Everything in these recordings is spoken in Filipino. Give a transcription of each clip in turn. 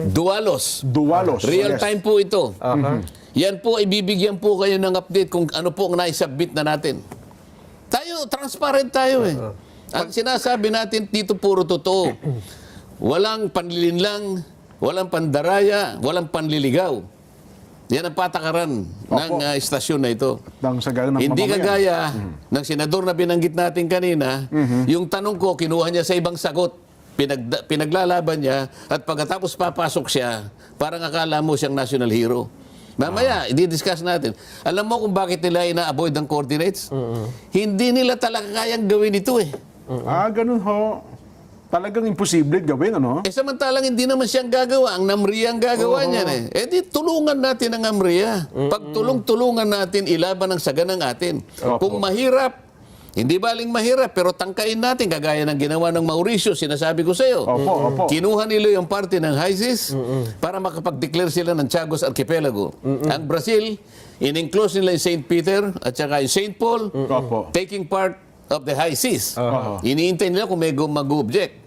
Dualos. Dualos. Real Yes. time po ito. Yan po, ibibigyan po kayo ng update kung ano po ang naisubmit na natin. Tayo, transparent tayo eh. Ang sinasabi natin dito puro totoo. Walang panlilinlang, walang pandaraya, walang panliligaw. Yan ang patakaran ng istasyon na ito. Hindi kagaya ng senador na binanggit natin kanina, yung tanong ko, kinuha niya sa ibang sagot. Pinaglalaban niya at pagkatapos papasok siya, parang akala mo siyang national hero. Mamaya, i-discuss natin. Alam mo kung bakit nila ina-avoid ang coordinates? Hindi nila talaga kayang gawin ito eh. Ganun ho. Talagang imposible gawin, ano? Samantalang hindi naman siyang gagawa. Ang NAMRIA ang gagawa niyan eh. Di tulungan natin ang NAMRIA. Pagtulong-tulungan natin, ilaban ang saganang atin. Kung mahirap, hindi baling mahirap, pero tangkain natin, kagaya ng ginawa ng Mauricio, sinasabi ko sa iyo. Kinuha nila yung parte ng HISIS para makapag-declare sila ng Chagos Archipelago. Ang Brazil, in-enclose nila yung St. Peter at saka yung St. Paul, taking part of the HISIS. Iniintay nila kung may mag-object.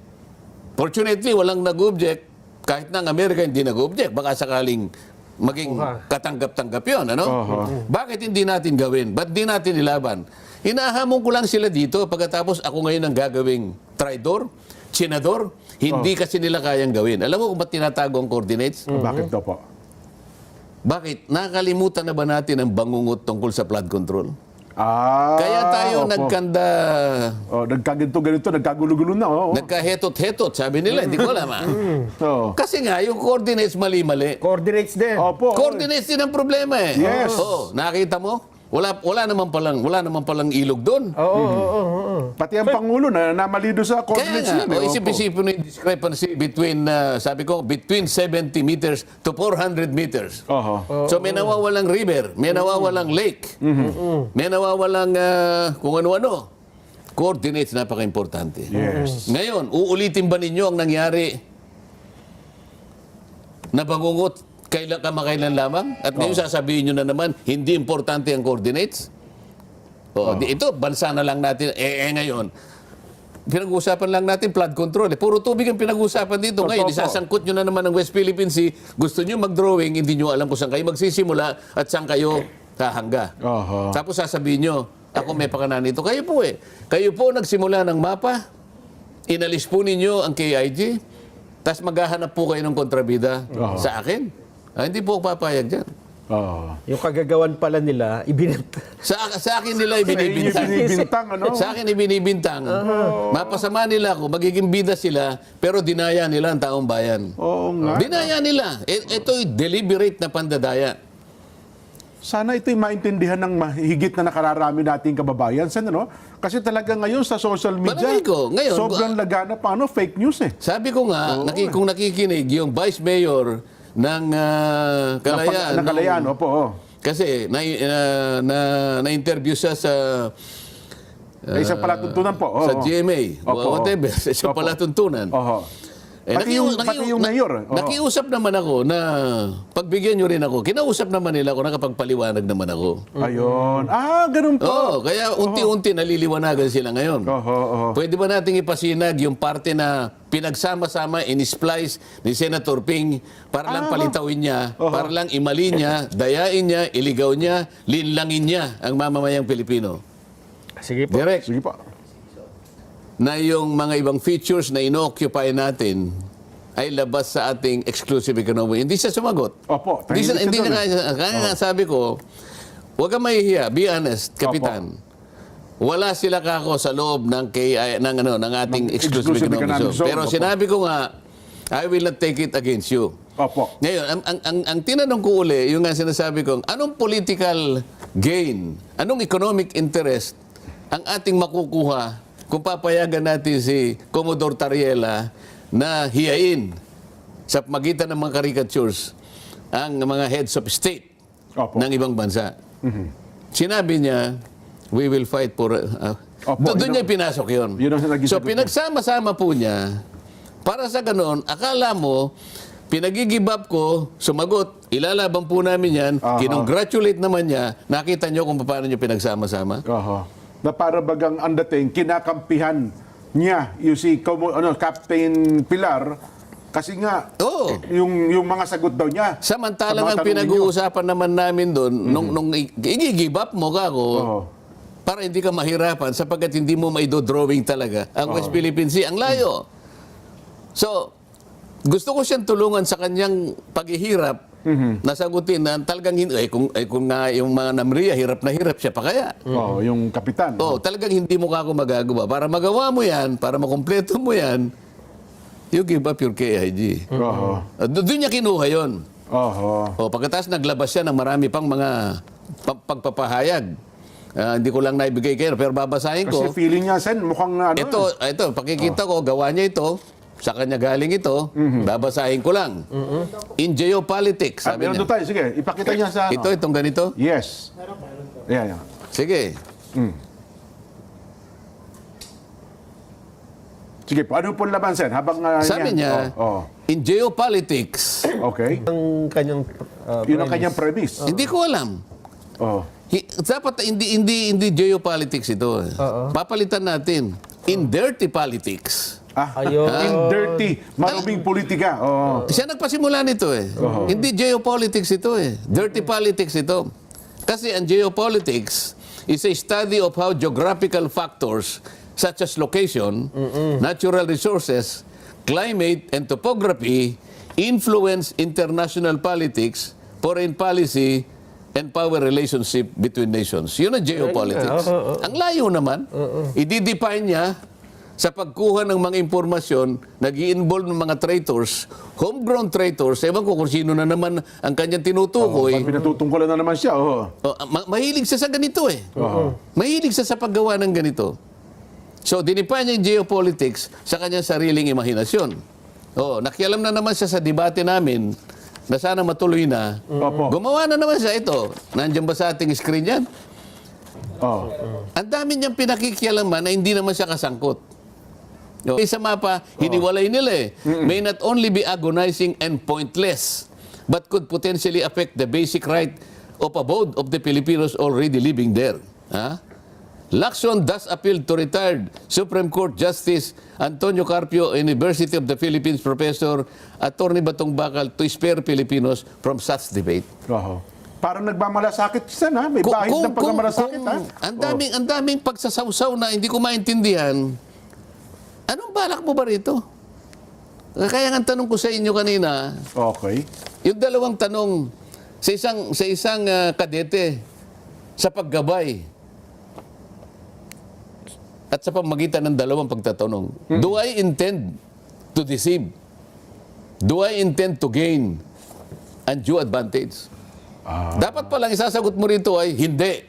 Fortunately, walang nag-object. Kahit na ang Amerika hindi nag-object, baka sakaling maging katanggap-tanggap yun. Ano? Bakit hindi natin gawin? Ba't di natin ilaban? Hinahamon ko lang sila dito pagkatapos ako ngayon ang gagawing traidor, senador, hindi kasi nila kayang gawin. Alam mo kung ba't tinatago ang coordinates? Bakit daw po? Bakit? Nakalimutan na ba natin ang bangungot tungkol sa flood control? Kaya tayo nagkanda... nagkaganto-ganito, nagkagulo-gulo na. Nagkahetot-hetot, sabi nila. Hindi ko alam. Kasi nga, yung coordinates mali-mali. Coordinates din. Coordinates din ang problema eh. Yes. Nakita mo? Wala naman palang ilog doon. Pati ang Pangulo na namali doon sa coordinates Kaya nga, yun. isip-isipin yung discrepancy between, sabi ko, between 70 meters to 400 meters. So may nawawalang river, may nawawalang lake, may nawawalang kung ano-ano. Coordinates, napaka-importante. Yes. Ngayon, uulitin ba ninyo ang nangyari na bangungot kamakailan lamang? At ngayon sasabihin nyo na naman, hindi importante ang coordinates? Ito, bansa na lang natin. Ngayon, pinag-uusapan lang natin flood control. Puro tubig ang pinag-uusapan dito. Ngayon, isasangkot nyo na naman ng West Philippine Sea. Gusto nyo mag-drawing, hindi nyo alam kung saan kayo magsisimula at saan kayo hahangga. Tapos sasabihin nyo, ako may pakanan nito. Kayo po eh. Kayo po nagsimula ng mapa, inalis po ninyo ang KIG, tapos maghahanap po kayo ng kontrabida sa akin. Hindi po ako papayag dyan. Yung kagagawan pala nila, ibinenta. Sa akin nila ibinibintang. Sa akin ibinibintang. Mapasama nila ako, magiging bida sila, pero dinaya nila ang taong bayan. Dinaya nila. Ito'y deliberate na pandadaya. Sana ito'y maintindihan ng mahigit na nakararami nating kababayan. Kasi talaga ngayon sa social media, ngayon, sobrang laganap fake news eh. Sabi ko nga, kung nakikinig, yung Vice Mayor ng Kalayaan. Kasi na-interview siya sa isang palatuntunan po. sa GMA, whatever, sa isang palatuntunan. Pati yung mayor. Nakiusap naman ako na pagbigyan nyo rin ako. Kinausap naman nila ako, nakapagpaliwanag naman ako. Ayun. Ganun po. Kaya unti-unti naliliwanagan sila ngayon. Pwede ba nating ipasinag yung parte na pinagsama-sama, in-splice ni Senator Ping para lang palitawin niya, para lang imali niya, dayain niya, iligaw niya, linlangin niya ang mamamayang Pilipino? Sige po. Direct. Sige po. Na yung mga ibang features na ino-occupy natin ay labas sa ating exclusive economy. Hindi siya sumagot. Hindi na kaya sabi ko, huwag kang mahihiya, be honest, Kapitan. Wala sila kako sa loob ng ating exclusive economy. Pero sinabi ko nga, I will not take it against you. Ngayon, ang tinanong ko uli, yung nga sinasabi ko, anong political gain, anong economic interest ang ating makukuha kung papayagan natin si Commodore Tariela na hiyain sa magitan ng mga caricatures ang mga heads of state ng ibang bansa. Sinabi niya, we will fight for... doon niya pinasok yun. So pinagsama-sama po niya, para sa ganon, akala mo, pinag-give up ko, sumagot, ilalaban po namin yan, kinongratulate naman niya, nakita niyo kung paano niyo pinagsama-sama? Na para bagang ang dating, kinakampihan niya yung si Captain Pilar Kasi nga, Oo. yung mga sagot daw niya. Samantalang sa mga ang tanong pinag-uusapan naman namin doon, nung i-give up mo ka ako, Oo. para hindi ka mahirapan sapagkat hindi mo maido-drawing talaga ang West Philippine Sea. Ang layo. So, gusto ko siyang tulungan sa kanyang paghihirap nasagutin na talagang hindi, kung nga yung mga Namria, hirap na hirap siya pa kaya. Yung kapitan. Talagang hindi mo ka ako magagawa. Para magawa mo yan, para makumpleto mo yan, you give up your KIG. Doon niya kinuha yun. Pagkatapos naglabas siya ng marami pang mga pagpapahayag. Hindi ko lang naibigay kayo, pero babasahin ko. Kasi feeling niya, Sen, mukhang Ito, pakikita ko, gawa niya ito. Sa kanya galing ito, babasahin ko lang. In geopolitics, sabi meron niya. doon tayo. Sige, ipakita niya sa Itong ganito? Yes. Yan. Sige. Sige po, ano po laban, Sen? Habang Sabi niya, in geopolitics, Okay. Ang kanyang Yun ang kanyang premise. hindi ko alam. Dapat hindi geopolitics ito. Papalitan natin. In dirty politics. Ayun. In dirty, maruming politika. Siya nagpasimula nito eh. Hindi geopolitics ito eh. Dirty politics ito. Kasi ang geopolitics is a study of how geographical factors such as location, natural resources, climate, and topography influence international politics, foreign policy, and power relationship between nations. Yun ang geopolitics. Ang layo naman. I-define niya sa pagkuha ng mga impormasyon, nag-i-involve ng mga traitors, homegrown traitors, ewan ko kung sino na naman ang kanyang tinutukoy. Pinatutungkulan na naman siya. Mahilig siya sa ganito eh. Mahilig siya sa paggawa ng ganito. So, dinipay niya yung geopolitics sa kanyang sariling imahinasyon. Nakialam na naman siya sa debate namin na sana matuloy na. Gumawa na naman siya ito. Nandiyan ba sa ating screen yan? Ang dami niyang pinakikialaman na hindi naman siya kasangkot. Sa mapa, hiniwalay nila eh. May not only be agonizing and pointless, but could potentially affect the basic right of abode of the Filipinos already living there. Lacson thus appealed to retired Supreme Court Justice Antonio Carpio, University of the Philippines Professor, Attorney Batong Bakal, to spare Filipinos from such debate. Parang nagmamalasakit siya na. May bahid ng pagmamalasakit, ha? Ang daming pagsasawsaw na hindi ko maintindihan. Anong balak mo ba rito? Kaya nga tanong ko sa inyo kanina, Okay. yung dalawang tanong sa isang kadete sa paggabay at sa pamagitan ng dalawang pagtatanong. Do I intend to deceive? Do I intend to gain undue advantage? Dapat palang isasagot mo rito ay hindi.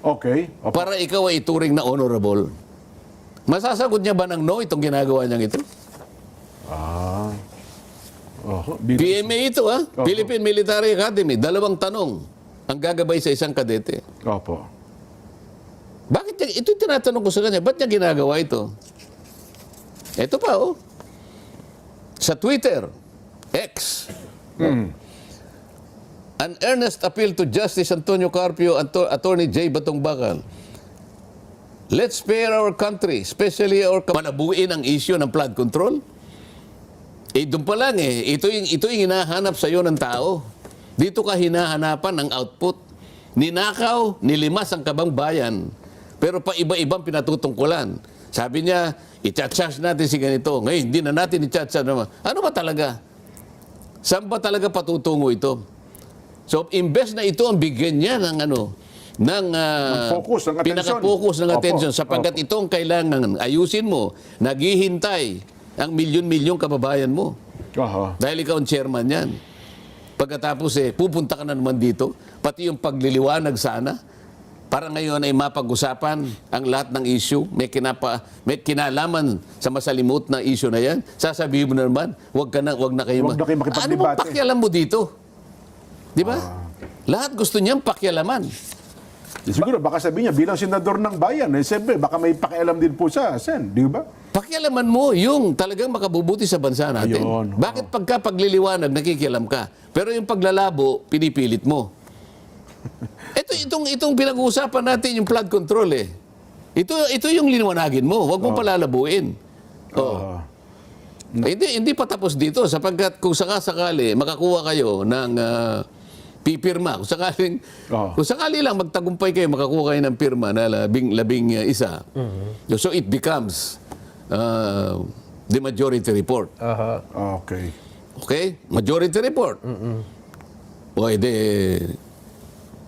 Okay. Para ikaw ay ituring na honorable. Masasagot niya ba ng no itong ginagawa niyang ito? PMA ito Philippine Military Academy. Dalawang tanong ang gagabay sa isang kadete. Opo. Bakit niya, ito yung tinatanong ko sa kanya, ba't niya ginagawa ito? Ito pa sa Twitter, X. An earnest appeal to Justice Antonio Carpio, Attorney J. Batong Bakal. Let's spare our country, especially our manabuin ang issue ng flood control. Doon pa lang ito yung hinahanap sa iyo ng tao. Dito ka hinahanapan ng output. Ninakaw, nilimas ang kabang bayan. Pero pa iba-ibang pinatutungkulan. Sabi niya, i-charge natin si ganito. Ngayon, hindi na natin i-charge naman. Ano ba talaga? Saan ba talaga patutungo ito? So, imbes na ito ang bigyan niya ng focus, ng attention. Pinaka-focus ng attention sapagkat ito ang kailangan ayusin mo. Naghihintay ang milyon-milyong kababayan mo. Dahil ikaw ang chairman yan. Pagkatapos pupunta ka na naman dito, pati yung pagliliwanag sana, para ngayon ay mapag-usapan ang lahat ng issue, may kinalaman sa masalimut na issue na yan, sasabihin mo na naman, wag na kayo makipagbate. Ano bang pakialam mo dito? Di ba? Lahat gusto niyang pakialaman. Siguro, baka sabihin niya, bilang senador ng bayan, siyempre, baka may pakialam din po siya, Sen, di ba? Pakialaman mo yung talagang makabubuti sa bansa natin. Ayun. Bakit pagka pagliliwanag, nakikialam ka? Pero yung paglalabo, pinipilit mo. Itong pinag-uusapan natin yung flood control Ito yung liniwanagin mo. Huwag mo palalabuin. Hindi pa tapos dito sapagkat kung sakali makakuha kayo ng pipirma, kung sakali lang magtagumpay kayo, makakuha kayo ng pirma na labing isa. So it becomes the majority report. Okay. Okay? Majority report. O edi,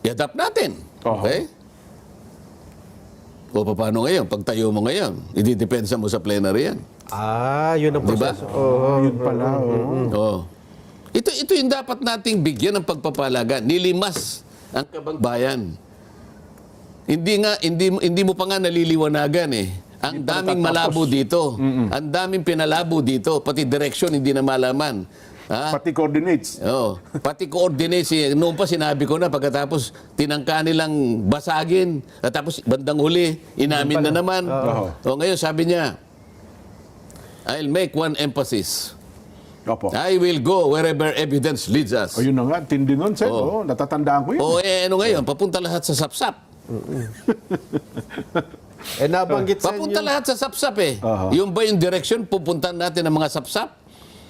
i-adapt natin. Okay? O paano ngayon? Pagtayo mo ngayon, i-depensa mo sa plenary yan. Yun ang Diba? proseso. Yun pala. Ito yung dapat nating bigyan ng pagpapalaga. Nilimas ang kabangbayan. Hindi mo pa nga naliliwanagan eh. Ang daming malabo dito. Ang daming pinalabo dito. Pati direction hindi na malaman. Pati coordinates. Pati coordinates. Noon pa sinabi ko na pagkatapos tinangka nilang basagin. At tapos bandang huli, inamin na naman. Ngayon sabi niya, I'll make one emphasis. Opo. I will go wherever evidence leads us. Yun na nga, tindi nun, Sen. Natatandaan ko yun. Ano ngayon? Papunta lahat sa sapsap. Nabanggit sa Papunta inyo. lahat sa sapsap eh. Yung ba yung direction, pupuntahan natin ang mga sapsap?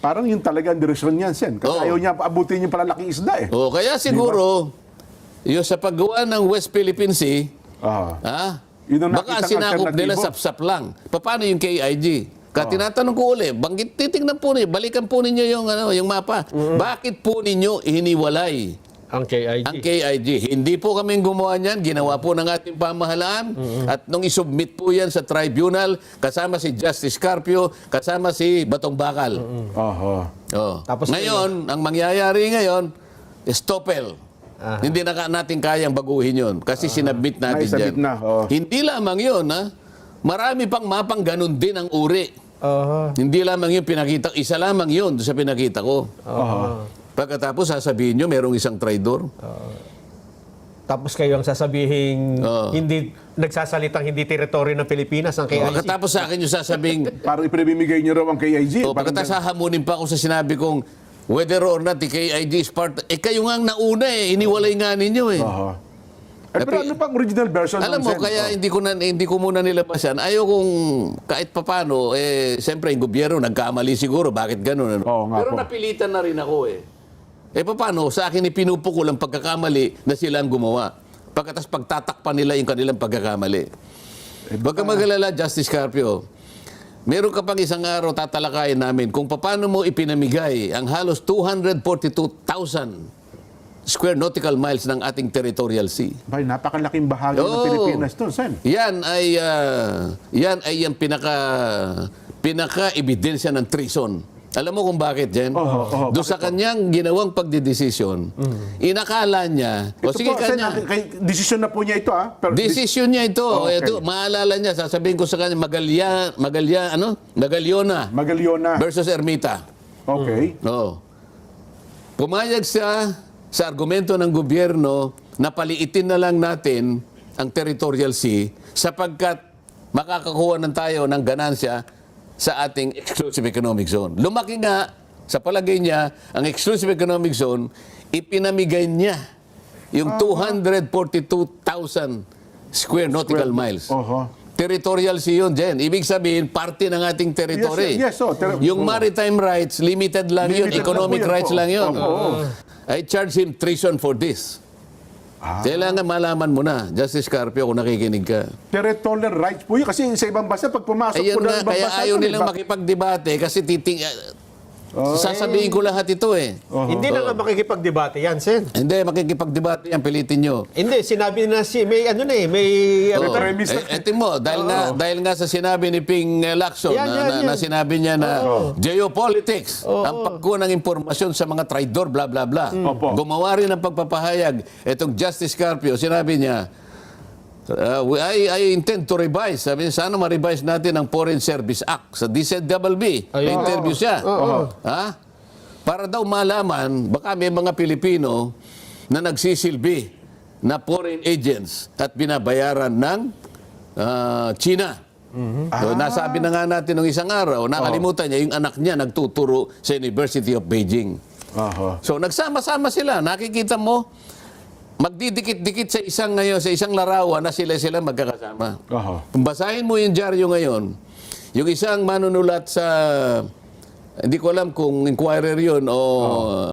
Parang yung talagang direksyon niyan, Sen. Kasi ayaw niya paabutin yung palalaking isda eh. Kaya siguro, yung sa paggawa ng West Philippine Sea, Yun ang baka nakitang sinakop nila alternatibo. sapsap lang. Paano yung KIG? Tinatanong ko uli, titignan po ninyo, balikan po ninyo yung mapa. Bakit po ninyo hiniwalay Ang KIG. ang KIG? Hindi po kami gumawa niyan, ginawa po ng ating pamahalaan. At nung isubmit po yan sa tribunal, kasama si Justice Carpio, kasama si Batong Bakal. Tapos Ngayon, ang mangyayari ngayon, stopel. Hindi na natin kayang baguhin yon kasi sinabmit natin Naisabit dyan. na, Hindi lamang yun, marami pang mapang ganun din ang uri. Hindi lamang yun pinakita, isa lamang yun sa pinakita ko. Pagkatapos sasabihin nyo, merong isang traidor. Tapos kayo ang sasabihin, hindi nagsasalitang hindi teritoryo ng Pilipinas ang KIG. Pagkatapos sa akin yung sasabing, Parang ipinamimigay niyo raw ang KIG. pagkatapos hahamunin pa ako sa sinabi kong, whether or not the KIG is part, kayo nga ang nauna iniwalay nga ninyo eh. Pero ano pang original version? Alam mo, Sen? kaya hindi ko muna nilabas yan. Ayaw kung kahit papano, siyempre yung gobyerno nagkamali siguro. Bakit ganun? Oo nga Pero po. napilitan na rin ako eh. Paano? Sa akin ipinupukol ang pagkakamali na sila ang gumawa. Pagkatapos pagtatakpan nila yung kanilang pagkakamali. Huwag ka mag-alala, Justice Carpio. Meron ka pang isang araw tatalakayin namin kung paano mo ipinamigay ang halos 242,000 square nautical miles ng ating territorial sea. Bay, napakalaking bahagi ng Pilipinas to, Sen. Yan ay yung pinaka-ebidensya ng treason. Alam mo kung bakit, Jen? Doon sa kanyang ginawang pagdidesisyon, inakala niya, Ito po, Sen, desisyon na po niya ito, Pero desisyon niya ito. Ito, maalala niya, sasabihin ko sa kanya, Magaliona versus Ermita. Okay. Pumayag siya sa argumento ng gobyerno na paliitin na lang natin ang territorial sea sapagkat makakakuha ng tayo ng ganansya sa ating exclusive economic zone. Lumaki nga, sa palagay niya, ang exclusive economic zone, ipinamigay niya yung 242,000 square nautical miles. Territorial sea yun, Jen. Ibig sabihin, parte ng ating territory. Yes. Yung maritime rights, limited lang yun. Limited Economic lang po yan rights po. lang yun. I charge him treason for this. Kailangan malaman mo na, Justice Carpio, kung nakikinig ka. Territorial rights po yun. Kasi sa ibang bansa, pag pumasok Ayun po ng nga, ibang kaya bansa, ayaw yun, nilang makipagdebate kasi sasabihin ko lahat ito eh. Hindi na nga makikipagdebate yan, Sen. Hindi, makikipagdebate yan, pilitin nyo. Hindi, sinabi na may Premise na. Etin mo, dahil nga sa sinabi ni Ping Lacson na sinabi niya na geopolitics, ang pagkuha ng impormasyon sa mga traidor, bla bla bla. Gumawa rin ng pagpapahayag. Etong Justice Carpio, sinabi niya, I intend to revise. Sabi niya, sana ma-revise natin ang Foreign Service Act sa DZBB. May interview siya. Para daw malaman, baka may mga Pilipino na nagsisilbi na foreign agents at binabayaran ng China. So, nasabi na nga natin nung isang araw, nakalimutan niya, yung anak niya nagtuturo sa University of Beijing. So, nagsama-sama sila. Nakikita mo, magdidikit-dikit sa isang larawan na sila magkakasama. Kung basahin mo yung dyaryo ngayon, yung isang manunulat sa Hindi ko alam kung inquirer yun o